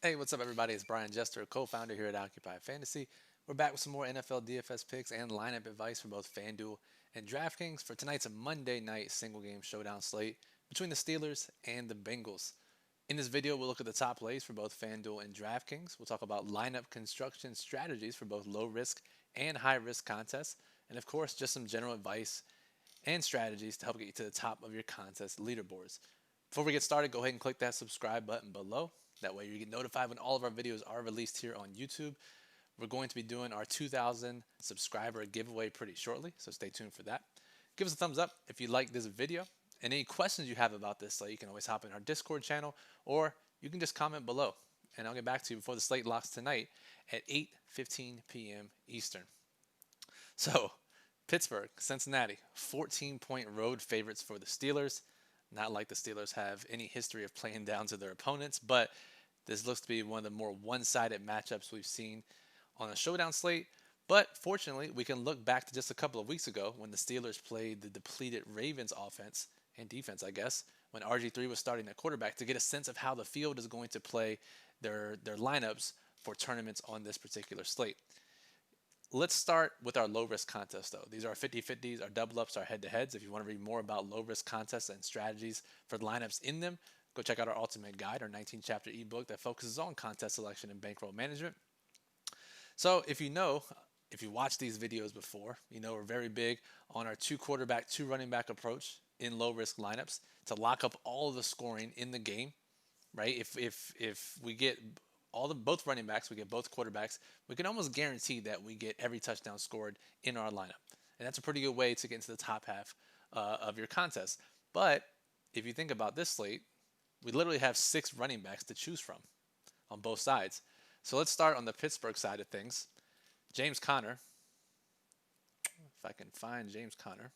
Hey, what's up, everybody? It's Brian Jester, co-founder here at Occupy Fantasy. We're back with some more NFL DFS picks and lineup advice for both FanDuel and DraftKings for tonight's Monday night single game showdown slate between the Steelers and the Bengals. In this video, we'll look at the top plays for both FanDuel and DraftKings. We'll talk about lineup construction strategies for both low risk and high risk contests, and of course, just some general advice and strategies to help get you to the top of your contest leaderboards. Before we get started, go ahead and click that subscribe button below. That way you get notified when all of our videos are released here on YouTube. We're going to be doing our 2,000 subscriber giveaway pretty shortly, so stay tuned for that. Give us a thumbs up if you like this video. And any questions you have about this slate, you can always hop in our Discord channel, or you can just comment below. And I'll get back to you before the slate locks tonight at 8:15 p.m. Eastern. So, Pittsburgh, Cincinnati, 14-point road favorites for the Steelers. Not like the Steelers have any history of playing down to their opponents, but this looks to be one of the more one-sided matchups we've seen on a showdown slate. But fortunately, we can look back to just a couple of weeks ago when the Steelers played the depleted Ravens offense and defense, I guess, when RG3 was starting at quarterback to get a sense of how the field is going to play their lineups for tournaments on this particular slate. Let's start with our low risk contest, though. These are our 50-50s, our double ups, our head to heads. If you want to read more about low risk contests and strategies for the lineups in them, go check out our ultimate guide, our 19 chapter ebook that focuses on contest selection and bankroll management. So, if you watched these videos before, we're very big on our two quarterback, two running back approach in low risk lineups to lock up all of the scoring in the game, right? If we get both running backs, we get both quarterbacks, we can almost guarantee that we get every touchdown scored in our lineup, and that's a pretty good way to get into the top half of your contest. But if you think about this slate, we literally have six running backs to choose from on both sides. So let's start on the Pittsburgh side of things. James Conner. If I can find James Conner,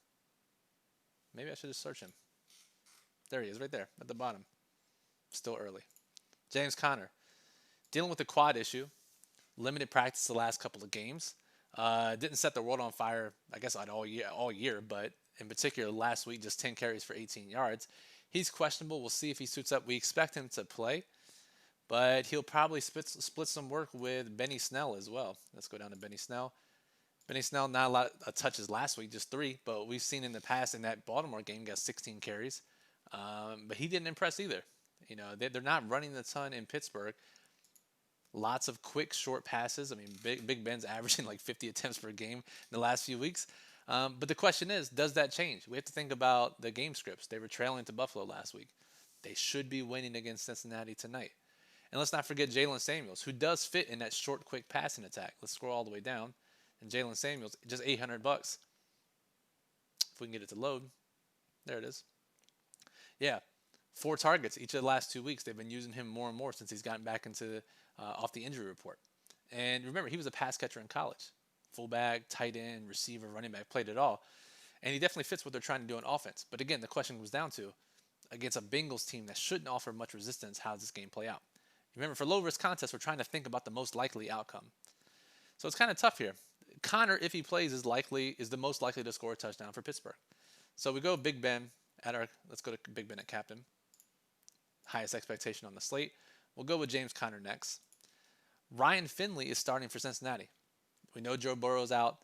maybe I should just search him. There he is, right there at the bottom. Still early. James Conner, dealing with the quad issue, limited practice the last couple of games. Didn't set the world on fire, I guess, all year, but in particular last week, just 10 carries for 18 yards. He's questionable. We'll see if he suits up. We expect him to play, but he'll probably split some work with Benny Snell as well. Let's go down to Benny Snell. Benny Snell, not a lot of touches last week, just 3, but we've seen in the past in that Baltimore game, got 16 carries. But he didn't impress either. They're not running a ton in Pittsburgh. Lots of quick, short passes. I mean, Big Ben's averaging like 50 attempts per game in the last few weeks. But the question is, does that change? We have to think about the game scripts. They were trailing to Buffalo last week. They should be winning against Cincinnati tonight. And let's not forget Jalen Samuels, who does fit in that short, quick passing attack. Let's scroll all the way down. And Jalen Samuels, just $800. If we can get it to load. There it is. Yeah, 4 targets each of the last 2 weeks. They've been using him more and more since he's gotten back into off the injury report. And remember, he was a pass catcher in college. Fullback, tight end, receiver, running back, played it all. And he definitely fits what they're trying to do on offense. But again, the question comes down to, against a Bengals team that shouldn't offer much resistance, how does this game play out? Remember, for low-risk contests, we're trying to think about the most likely outcome. So it's kind of tough here. Conner, if he plays, is the most likely to score a touchdown for Pittsburgh. So we go Big Ben let's go to Big Ben at captain. Highest expectation on the slate. We'll go with James Conner next. Ryan Finley is starting for Cincinnati. We know Joe Burrow's out.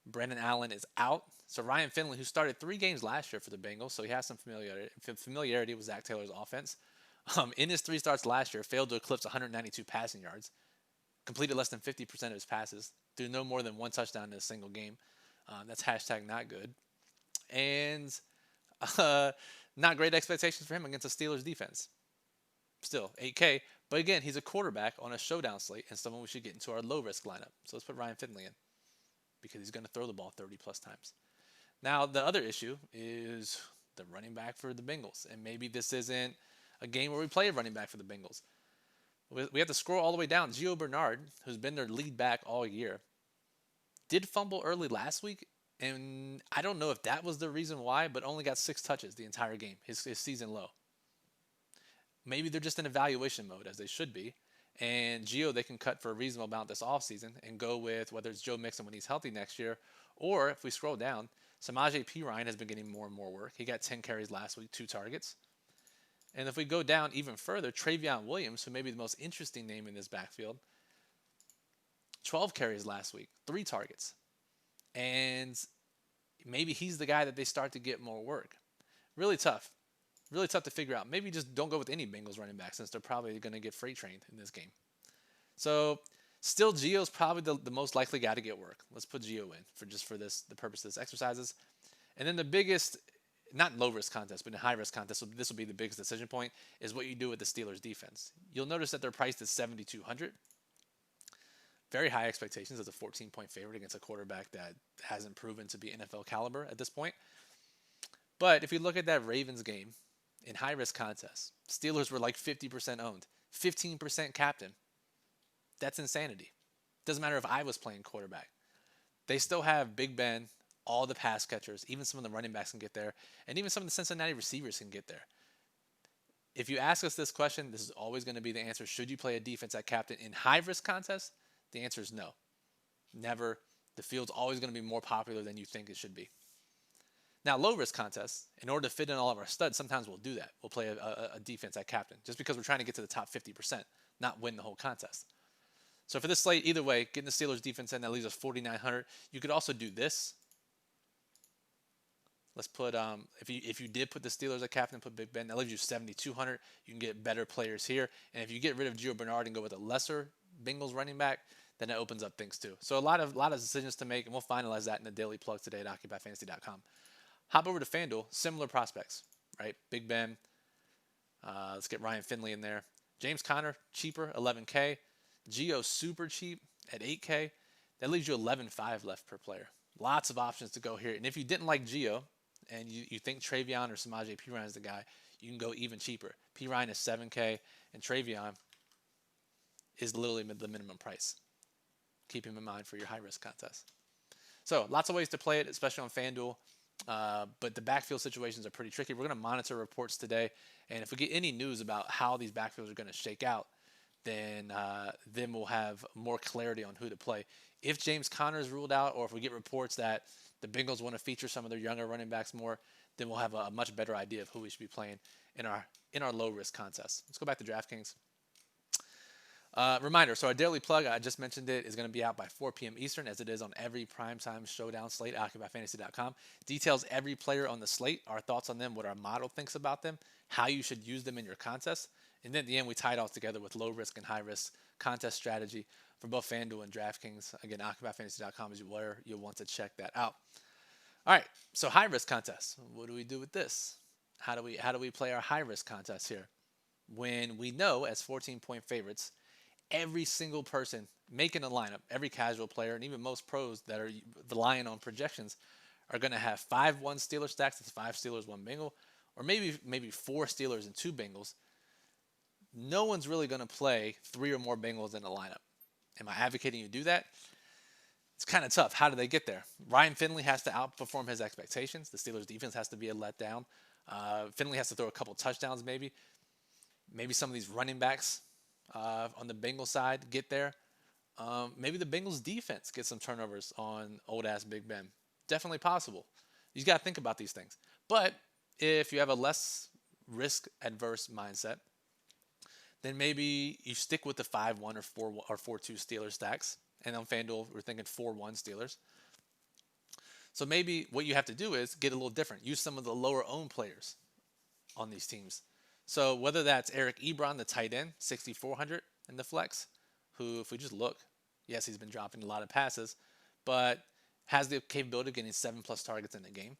Brandon Allen is out. So Ryan Finley, who started 3 games last year for the Bengals, so he has some familiarity with Zach Taylor's offense. In his 3 starts last year, failed to eclipse 192 passing yards. Completed less than 50% of his passes. Threw no more than 1 touchdown in a single game. That's hashtag not good. And not great expectations for him against the Steelers defense. Still, 8K. But again, he's a quarterback on a showdown slate and someone we should get into our low-risk lineup. So let's put Ryan Finley in because he's going to throw the ball 30-plus times. Now, the other issue is the running back for the Bengals. And maybe this isn't a game where we play a running back for the Bengals. We have to scroll all the way down. Gio Bernard, who's been their lead back all year, did fumble early last week. And I don't know if that was the reason why, but only got 6 touches the entire game, his season low. Maybe they're just in evaluation mode, as they should be. And Gio, they can cut for a reasonable amount this offseason and go with whether it's Joe Mixon when he's healthy next year, or if we scroll down, Samaje Perine has been getting more and more work. He got 10 carries last week, 2 targets. And if we go down even further, Travion Williams, who may be the most interesting name in this backfield, 12 carries last week, 3 targets. And maybe he's the guy that they start to get more work. Really tough. Really tough to figure out. Maybe just don't go with any Bengals running back since they're probably going to get freight trained in this game. So still, Gio's probably the most likely guy to get work. Let's put Gio in for the purpose of this exercises. And then the biggest, not low risk contest, but in high risk contest, so this will be the biggest decision point, is what you do with the Steelers defense. You'll notice that they're priced at 7,200. Very high expectations as a 14-point favorite against a quarterback that hasn't proven to be NFL caliber at this point. But if you look at that Ravens game in high risk contests, Steelers were like 50% owned, 15% captain. That's insanity. Doesn't matter if I was playing quarterback. They still have Big Ben, all the pass catchers, even some of the running backs can get there, and even some of the Cincinnati receivers can get there. If you ask us this question, this is always going to be the answer. Should you play a defense at captain in high risk contests? The answer is no. Never. The field's always going to be more popular than you think it should be. Now, low risk contests, in order to fit in all of our studs, sometimes we'll do that. We'll play a defense at captain just because we're trying to get to the top 50%, not win the whole contest. So for this slate, either way, getting the Steelers defense in, that leaves us 4,900. You could also do this. Let's put, if you did put the Steelers at captain and put Big Ben, that leaves you 7,200. You can get better players here. And if you get rid of Gio Bernard and go with a lesser Bengals running back, then it opens up things too. So a lot of decisions to make, and we'll finalize that in the daily plug today at OccupyFantasy.com. Hop over to FanDuel, similar prospects, right? Big Ben. Let's get Ryan Finley in there. James Conner, cheaper, 11K. Gio, super cheap at 8K. That leaves you 11.5 left per player. Lots of options to go here. And if you didn't like Gio, and you think Travion or Samaje Perine is the guy, you can go even cheaper. Perine is 7K, and Travion is literally the minimum price. Keep him in mind for your high-risk contest. So lots of ways to play it, especially on FanDuel. But the backfield situations are pretty tricky. We're going to monitor reports today, and if we get any news about how these backfields are going to shake out, then we'll have more clarity on who to play. If James Conner is ruled out, or if we get reports that the Bengals want to feature some of their younger running backs more, then we'll have a much better idea of who we should be playing in our low-risk contests. Let's go back to DraftKings. Reminder, so our daily plug, I just mentioned it, is going to be out by 4 p.m. Eastern, as it is on every primetime Showdown slate at OccupyFantasy.com. Details every player on the slate, our thoughts on them, what our model thinks about them, how you should use them in your contest. And then at the end, we tie it all together with low-risk and high-risk contest strategy for both FanDuel and DraftKings. Again, OccupyFantasy.com is where you'll want to check that out. All right, so high-risk contests. What do we do with this? How do we play our high-risk contests here? When we know, as 14-point favorites, every single person making a lineup, every casual player, and even most pros that are relying on projections are going to have 5-1 Steelers stacks. That's 5 Steelers, 1 Bengal, or maybe 4 Steelers and 2 Bengals. No one's really going to play 3 or more Bengals in a lineup. Am I advocating you do that? It's kind of tough. How do they get there? Ryan Finley has to outperform his expectations. The Steelers defense has to be a letdown. Finley has to throw a couple touchdowns maybe. Maybe some of these running backs on the Bengals side get there. Maybe the Bengals defense gets some turnovers on old-ass Big Ben. Definitely possible. You got to think about these things. But if you have a less risk-adverse mindset, then maybe you stick with the 5-1 or 4-2 Steelers stacks. And on FanDuel, we're thinking 4-1 Steelers. So maybe what you have to do is get a little different. Use some of the lower-owned players on these teams. So whether that's Eric Ebron, the tight end, 6,400 in the flex, who, if we just look, yes, he's been dropping a lot of passes, but has the capability of getting 7+ targets in the game.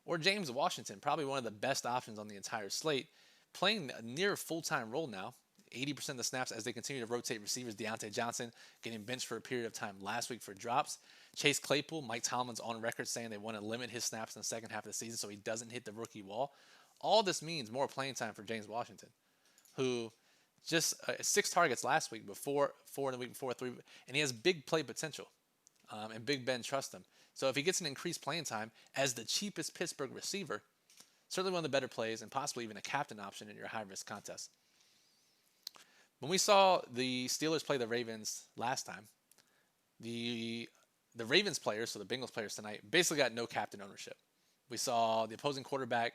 Or James Washington, probably one of the best options on the entire slate, playing a near full-time role now, 80% of the snaps as they continue to rotate receivers. Deontay Johnson getting benched for a period of time last week for drops. Chase Claypool, Mike Tomlin's on record saying they want to limit his snaps in the second half of the season so he doesn't hit the rookie wall. All this means more playing time for James Washington, who just 6 targets last week, before 4 in the week before 3, and he has big play potential, and Big Ben trusts him. So if he gets an increased playing time as the cheapest Pittsburgh receiver, certainly one of the better plays and possibly even a captain option in your high-risk contest. When we saw the Steelers play the Ravens last time, the Ravens players, so the Bengals players tonight, basically got no captain ownership. We saw the opposing quarterback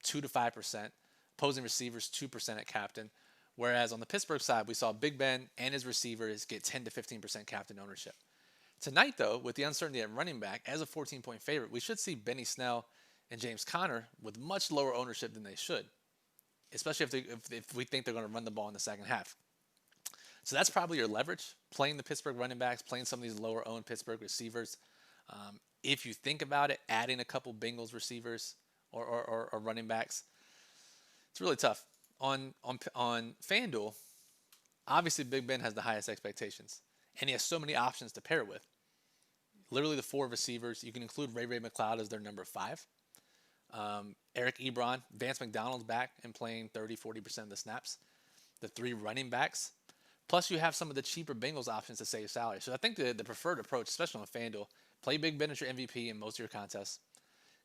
2 to 5%, Opposing receivers 2% at captain. Whereas on the Pittsburgh side, we saw Big Ben and his receivers get 10 to 15% captain ownership. Tonight, though, with the uncertainty at running back, as a 14-point favorite, we should see Benny Snell and James Conner with much lower ownership than they should, especially if we think they're going to run the ball in the second half. So that's probably your leverage, playing the Pittsburgh running backs, playing some of these lower-owned Pittsburgh receivers. If you think about it, adding a couple Bengals receivers or running backs, it's really tough. On FanDuel, obviously Big Ben has the highest expectations, and he has so many options to pair with. Literally the 4 receivers. You can include Ray McCloud as their number 5. Eric Ebron, Vance McDonald's back and playing 30-40% of the snaps. The 3 running backs. Plus you have some of the cheaper Bengals options to save salary. So I think the preferred approach, especially on FanDuel, play Big Ben as your MVP in most of your contests.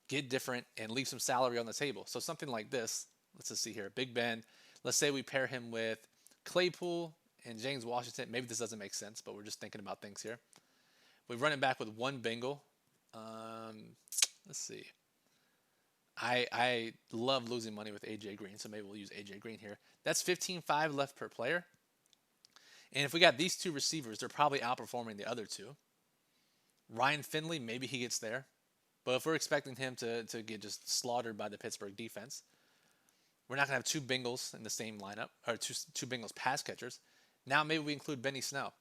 Get different and leave some salary on the table. So something like this, let's just see here. Big Ben, let's say we pair him with Claypool and James Washington. Maybe this doesn't make sense, but we're just thinking about things here. We run it back with 1 Bengal. Let's see. I love losing money with AJ Green, so maybe we'll use AJ Green here. That's 15.5 left per player. And if we got these 2 receivers, they're probably outperforming the other 2. Ryan Finley, maybe he gets there. But if we're expecting him to get just slaughtered by the Pittsburgh defense, we're not going to have 2 Bengals in the same lineup, or two Bengals pass catchers. Now maybe we include Benny Snell.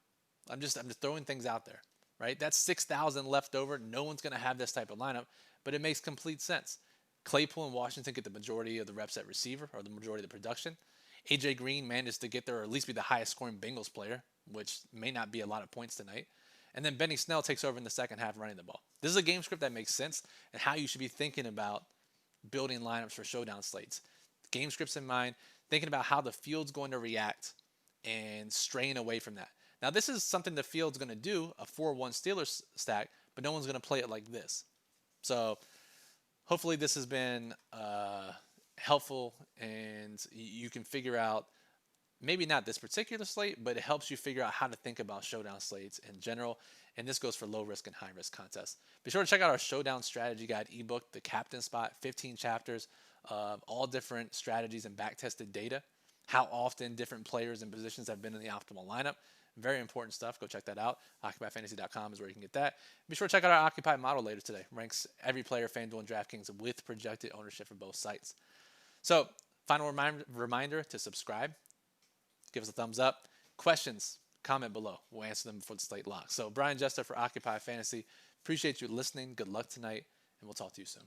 I'm just throwing things out there, right? That's 6,000 left over. No one's going to have this type of lineup, but it makes complete sense. Claypool and Washington get the majority of the reps at receiver, or the majority of the production. AJ Green manages to get there, or at least be the highest scoring Bengals player, which may not be a lot of points tonight. And then Benny Snell takes over in the second half running the ball. This is a game script that makes sense and how you should be thinking about building lineups for showdown slates. Game scripts in mind, thinking about how the field's going to react and straying away from that. Now, this is something the field's going to do, a 4-1 Steelers stack, but no one's going to play it like this. So hopefully this has been helpful, and you can figure out, maybe not this particular slate, but it helps you figure out how to think about showdown slates in general. And this goes for low risk and high risk contests. Be sure to check out our Showdown Strategy Guide ebook, The Captain Spot, 15 chapters of all different strategies and back-tested data, how often different players and positions have been in the optimal lineup. Very important stuff. Go check that out. OccupyFantasy.com is where you can get that. Be sure to check out our Occupy model later today. Ranks every player, FanDuel and DraftKings, with projected ownership for both sites. So, final reminder to subscribe. Give us a thumbs up. Questions, comment below. We'll answer them before the slate locks. So, Brian Jester for Occupy Fantasy. Appreciate you listening. Good luck tonight, and we'll talk to you soon.